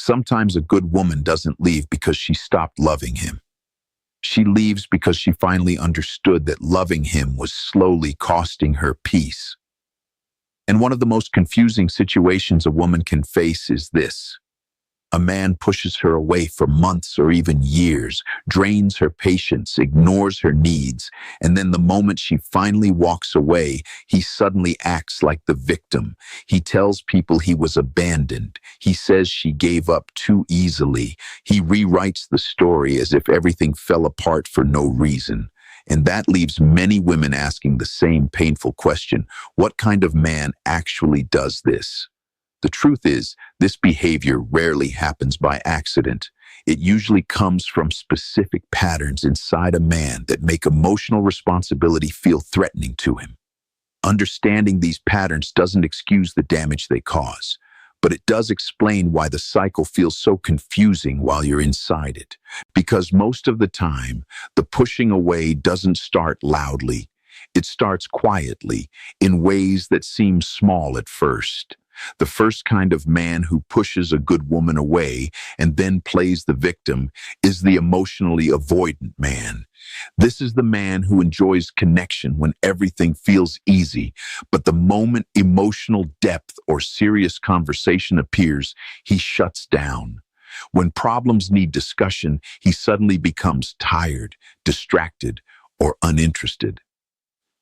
Sometimes a good woman doesn't leave because she stopped loving him. She leaves because she finally understood that loving him was slowly costing her peace. And one of the most confusing situations a woman can face is this. A man pushes her away for months or even years, drains her patience, ignores her needs, and then the moment she finally walks away, he suddenly acts like the victim. He tells people he was abandoned. He says she gave up too easily. He rewrites the story as if everything fell apart for no reason. And that leaves many women asking the same painful question: what kind of man actually does this? The truth is, this behavior rarely happens by accident. It usually comes from specific patterns inside a man that make emotional responsibility feel threatening to him. Understanding these patterns doesn't excuse the damage they cause, but it does explain why the cycle feels so confusing while you're inside it. Because most of the time, the pushing away doesn't start loudly. It starts quietly, in ways that seem small at first. The first kind of man who pushes a good woman away and then plays the victim is the emotionally avoidant man. This is the man who enjoys connection when everything feels easy, but the moment emotional depth or serious conversation appears, he shuts down. When problems need discussion, he suddenly becomes tired, distracted, or uninterested.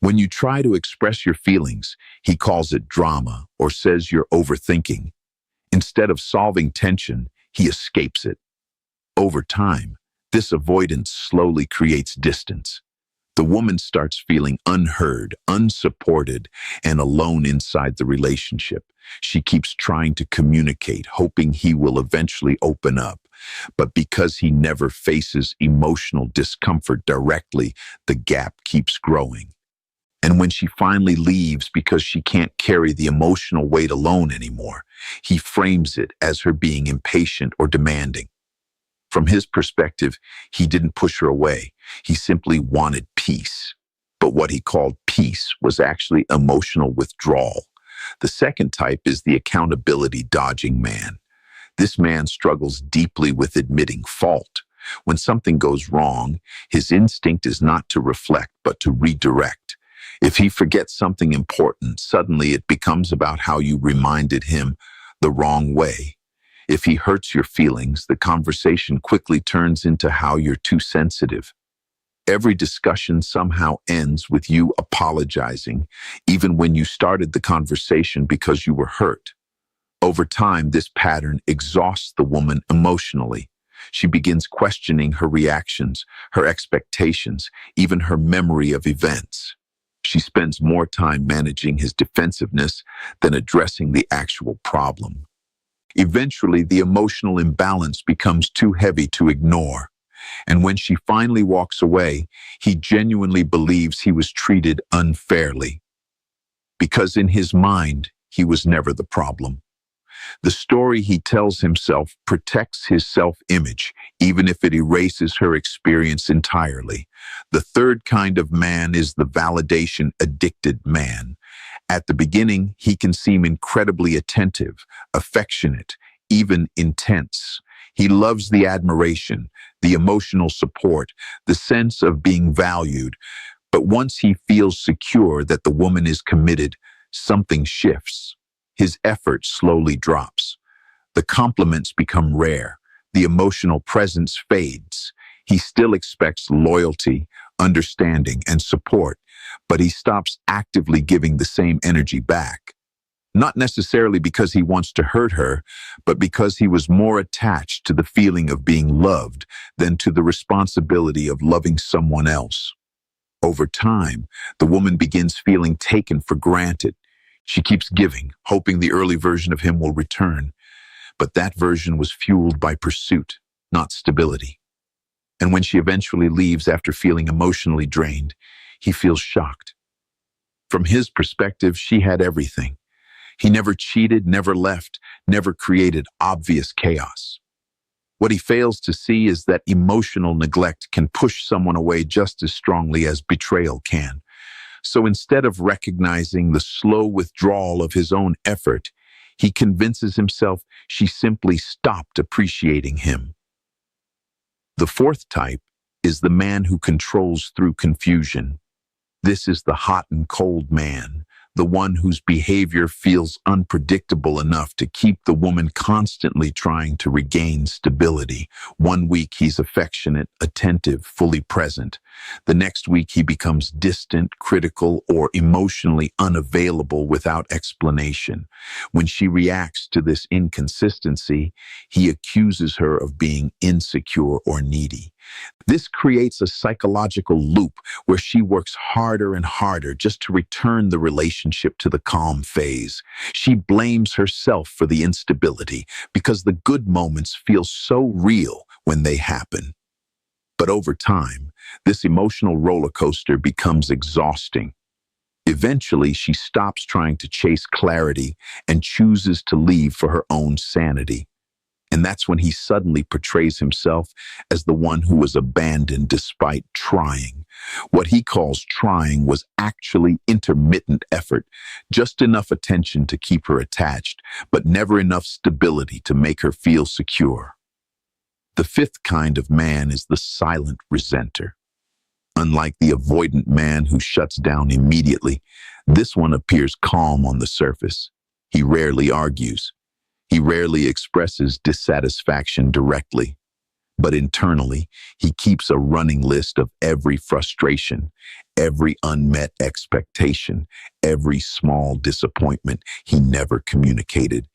When you try to express your feelings, he calls it drama or says you're overthinking. Instead of solving tension, he escapes it. Over time, this avoidance slowly creates distance. The woman starts feeling unheard, unsupported, and alone inside the relationship. She keeps trying to communicate, hoping he will eventually open up. But because he never faces emotional discomfort directly, the gap keeps growing. And when she finally leaves because she can't carry the emotional weight alone anymore, he frames it as her being impatient or demanding. From his perspective, he didn't push her away. He simply wanted peace. But what he called peace was actually emotional withdrawal. The second type is the accountability dodging man. This man struggles deeply with admitting fault. When something goes wrong, his instinct is not to reflect, but to redirect. If he forgets something important, suddenly it becomes about how you reminded him the wrong way. If he hurts your feelings, the conversation quickly turns into how you're too sensitive. Every discussion somehow ends with you apologizing, even when you started the conversation because you were hurt. Over time, this pattern exhausts the woman emotionally. She begins questioning her reactions, her expectations, even her memory of events. She spends more time managing his defensiveness than addressing the actual problem. Eventually, the emotional imbalance becomes too heavy to ignore. And when she finally walks away, he genuinely believes he was treated unfairly. Because in his mind, he was never the problem. The story he tells himself protects his self-image, even if it erases her experience entirely. The third kind of man is the validation-addicted man. At the beginning, he can seem incredibly attentive, affectionate, even intense. He loves the admiration, the emotional support, the sense of being valued. But once he feels secure that the woman is committed, something shifts. His effort slowly drops. The compliments become rare. The emotional presence fades. He still expects loyalty, understanding, and support, but he stops actively giving the same energy back. Not necessarily because he wants to hurt her, but because he was more attached to the feeling of being loved than to the responsibility of loving someone else. Over time, the woman begins feeling taken for granted. She keeps giving, hoping the early version of him will return. But that version was fueled by pursuit, not stability. And when she eventually leaves after feeling emotionally drained, he feels shocked. From his perspective, she had everything. He never cheated, never left, never created obvious chaos. What he fails to see is that emotional neglect can push someone away just as strongly as betrayal can. So instead of recognizing the slow withdrawal of his own effort, He convinces himself she simply stopped appreciating him. The fourth type is the man who controls through confusion. This is the hot and cold man, the one whose behavior feels unpredictable enough to keep the woman constantly trying to regain stability. One week he's affectionate, attentive, fully present. The next week he becomes distant, critical, or emotionally unavailable without explanation. When she reacts to this inconsistency, he accuses her of being insecure or needy. This creates a psychological loop where she works harder and harder just to return the relationship to the calm phase. She blames herself for the instability because the good moments feel so real when they happen. But over time, this emotional roller coaster becomes exhausting. Eventually, she stops trying to chase clarity and chooses to leave for her own sanity. And that's when he suddenly portrays himself as the one who was abandoned despite trying. What he calls trying was actually intermittent effort, just enough attention to keep her attached, but never enough stability to make her feel secure. The fifth kind of man is the silent resenter. Unlike the avoidant man who shuts down immediately, this one appears calm on the surface. He rarely argues. He rarely expresses dissatisfaction directly, but internally, he keeps a running list of every frustration, every unmet expectation, every small disappointment he never communicated.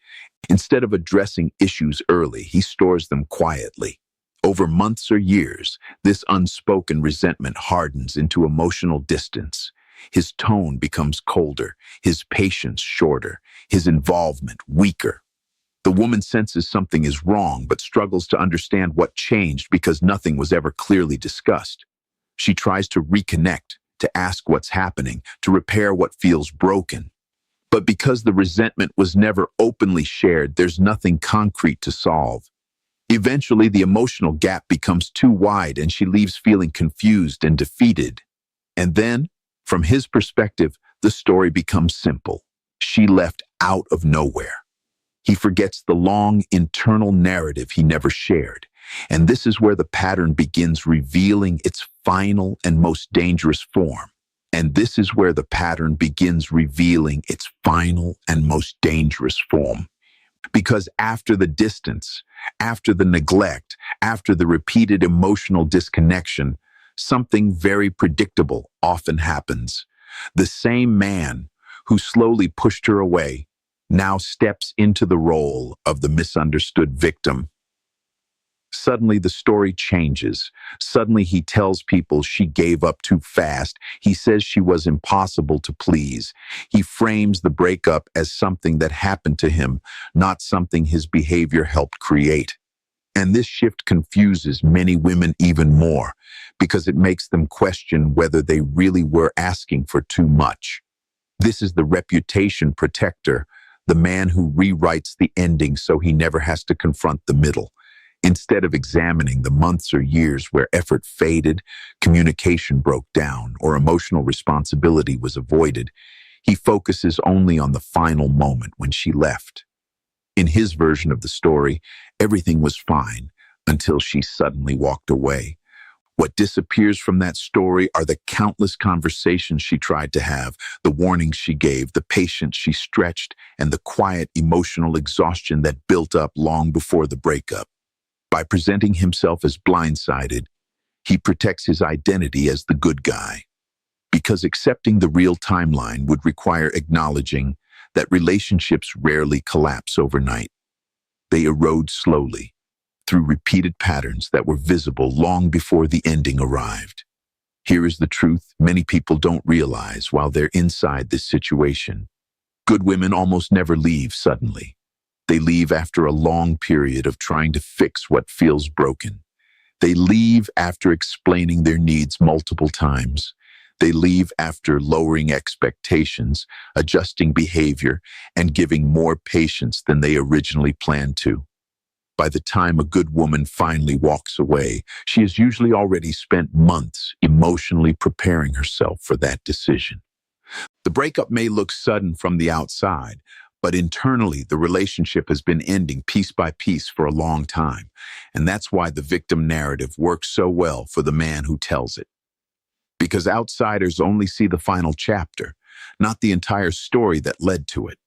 Instead of addressing issues early, he stores them quietly. Over months or years, this unspoken resentment hardens into emotional distance. His tone becomes colder, his patience shorter, his involvement weaker. The woman senses something is wrong, but struggles to understand what changed because nothing was ever clearly discussed. She tries to reconnect, to ask what's happening, to repair what feels broken. But because the resentment was never openly shared, there's nothing concrete to solve. Eventually, the emotional gap becomes too wide and she leaves feeling confused and defeated. And then, from his perspective, the story becomes simple. She left out of nowhere. He forgets the long internal narrative he never shared. And this is where the pattern begins revealing its final and most dangerous form. And this is where the pattern begins revealing its final and most dangerous form. Because after the distance, after the neglect, after the repeated emotional disconnection, something very predictable often happens. The same man who slowly pushed her away now steps into the role of the misunderstood victim. Suddenly, the story changes. Suddenly, he tells people she gave up too fast. He says she was impossible to please. He frames the breakup as something that happened to him, not something his behavior helped create. And this shift confuses many women even more because it makes them question whether they really were asking for too much. This is the reputation protector, the man who rewrites the ending so he never has to confront the middle. Instead of examining the months or years where effort faded, communication broke down, or emotional responsibility was avoided, he focuses only on the final moment when she left. In his version of the story, everything was fine until she suddenly walked away. What disappears from that story are the countless conversations she tried to have, the warnings she gave, the patience she stretched, and the quiet emotional exhaustion that built up long before the breakup. By presenting himself as blindsided, he protects his identity as the good guy. Because accepting the real timeline would require acknowledging that relationships rarely collapse overnight. They erode slowly, through repeated patterns that were visible long before the ending arrived. Here is the truth many people don't realize while they're inside this situation. Good women almost never leave suddenly. They leave after a long period of trying to fix what feels broken. They leave after explaining their needs multiple times. They leave after lowering expectations, adjusting behavior, and giving more patience than they originally planned to. By the time a good woman finally walks away, she has usually already spent months emotionally preparing herself for that decision. The breakup may look sudden from the outside, But internally, the relationship has been ending piece by piece for a long time. And that's why the victim narrative works so well for the man who tells it. Because outsiders only see the final chapter, not the entire story that led to it.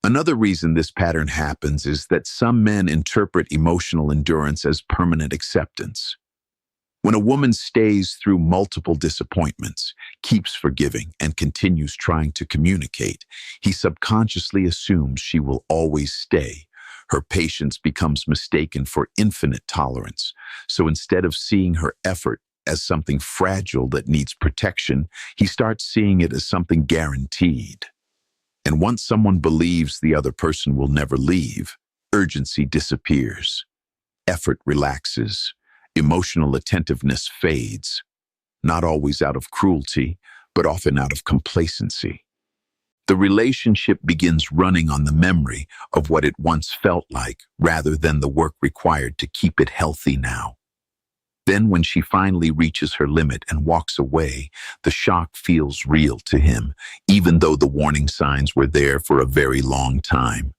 Another reason this pattern happens is that some men interpret emotional endurance as permanent acceptance. When a woman stays through multiple disappointments, keeps forgiving, and continues trying to communicate, he subconsciously assumes she will always stay. Her patience becomes mistaken for infinite tolerance. So instead of seeing her effort as something fragile that needs protection, he starts seeing it as something guaranteed. And once someone believes the other person will never leave, urgency disappears. Effort relaxes. Emotional attentiveness fades, not always out of cruelty, but often out of complacency. The relationship begins running on the memory of what it once felt like, rather than the work required to keep it healthy now. Then when she finally reaches her limit and walks away, the shock feels real to him, even though the warning signs were there for a very long time.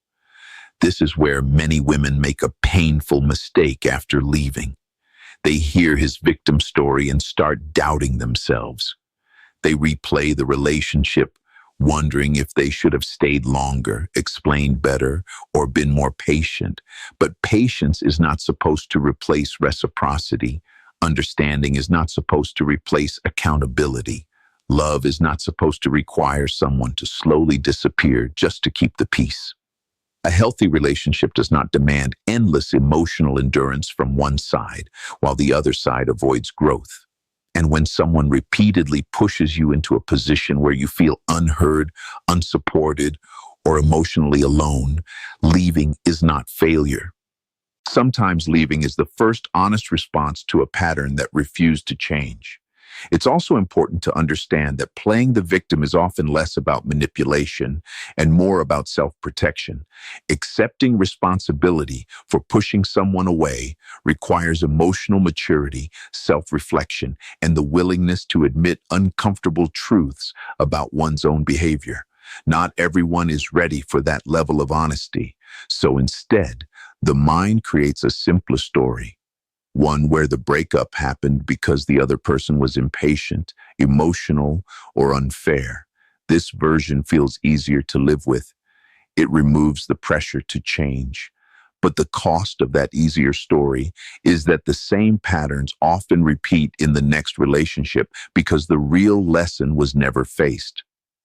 This is where many women make a painful mistake after leaving. They hear his victim story and start doubting themselves. They replay the relationship, wondering if they should have stayed longer, explained better, or been more patient. But patience is not supposed to replace reciprocity. Understanding is not supposed to replace accountability. Love is not supposed to require someone to slowly disappear just to keep the peace. A healthy relationship does not demand endless emotional endurance from one side, while the other side avoids growth. And when someone repeatedly pushes you into a position where you feel unheard, unsupported, or emotionally alone, leaving is not failure. Sometimes leaving is the first honest response to a pattern that refused to change. It's also important to understand that playing the victim is often less about manipulation and more about self-protection. Accepting responsibility for pushing someone away requires emotional maturity, self-reflection, and the willingness to admit uncomfortable truths about one's own behavior. Not everyone is ready for that level of honesty. So instead, the mind creates a simpler story. One where the breakup happened because the other person was impatient, emotional, or unfair. This version feels easier to live with. It removes the pressure to change. But the cost of that easier story is that the same patterns often repeat in the next relationship because the real lesson was never faced.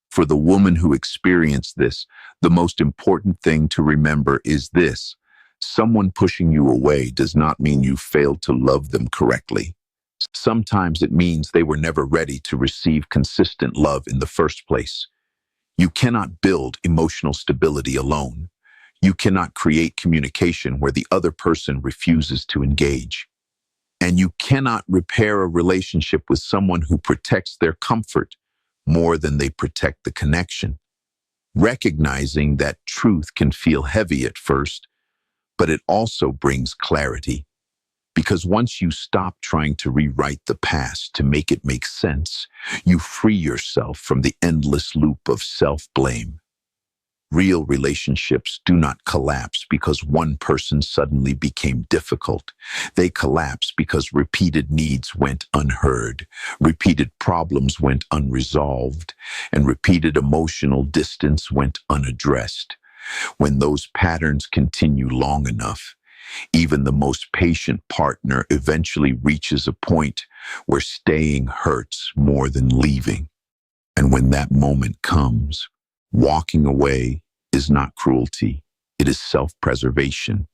For the woman who experienced this, the most important thing to remember is this. Someone pushing you away does not mean you failed to love them correctly. Sometimes it means they were never ready to receive consistent love in the first place. You cannot build emotional stability alone. You cannot create communication where the other person refuses to engage. And you cannot repair a relationship with someone who protects their comfort more than they protect the connection. Recognizing that truth can feel heavy at first, but it also brings clarity. Because once you stop trying to rewrite the past to make it make sense, you free yourself from the endless loop of self-blame. Real relationships do not collapse because one person suddenly became difficult. They collapse because repeated needs went unheard, repeated problems went unresolved, and repeated emotional distance went unaddressed. When those patterns continue long enough, even the most patient partner eventually reaches a point where staying hurts more than leaving. And when that moment comes, walking away is not cruelty, it is self-preservation.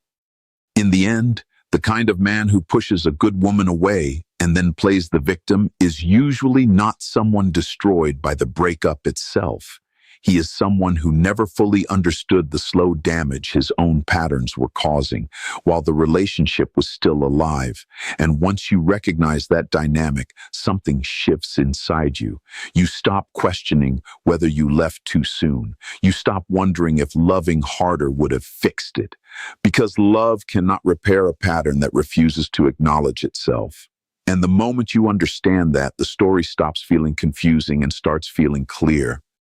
In the end, the kind of man who pushes a good woman away and then plays the victim is usually not someone destroyed by the breakup itself. He is someone who never fully understood the slow damage his own patterns were causing while the relationship was still alive. And once you recognize that dynamic, something shifts inside you. You stop questioning whether you left too soon. You stop wondering if loving harder would have fixed it. Because love cannot repair a pattern that refuses to acknowledge itself. And the moment you understand that, the story stops feeling confusing and starts feeling clear.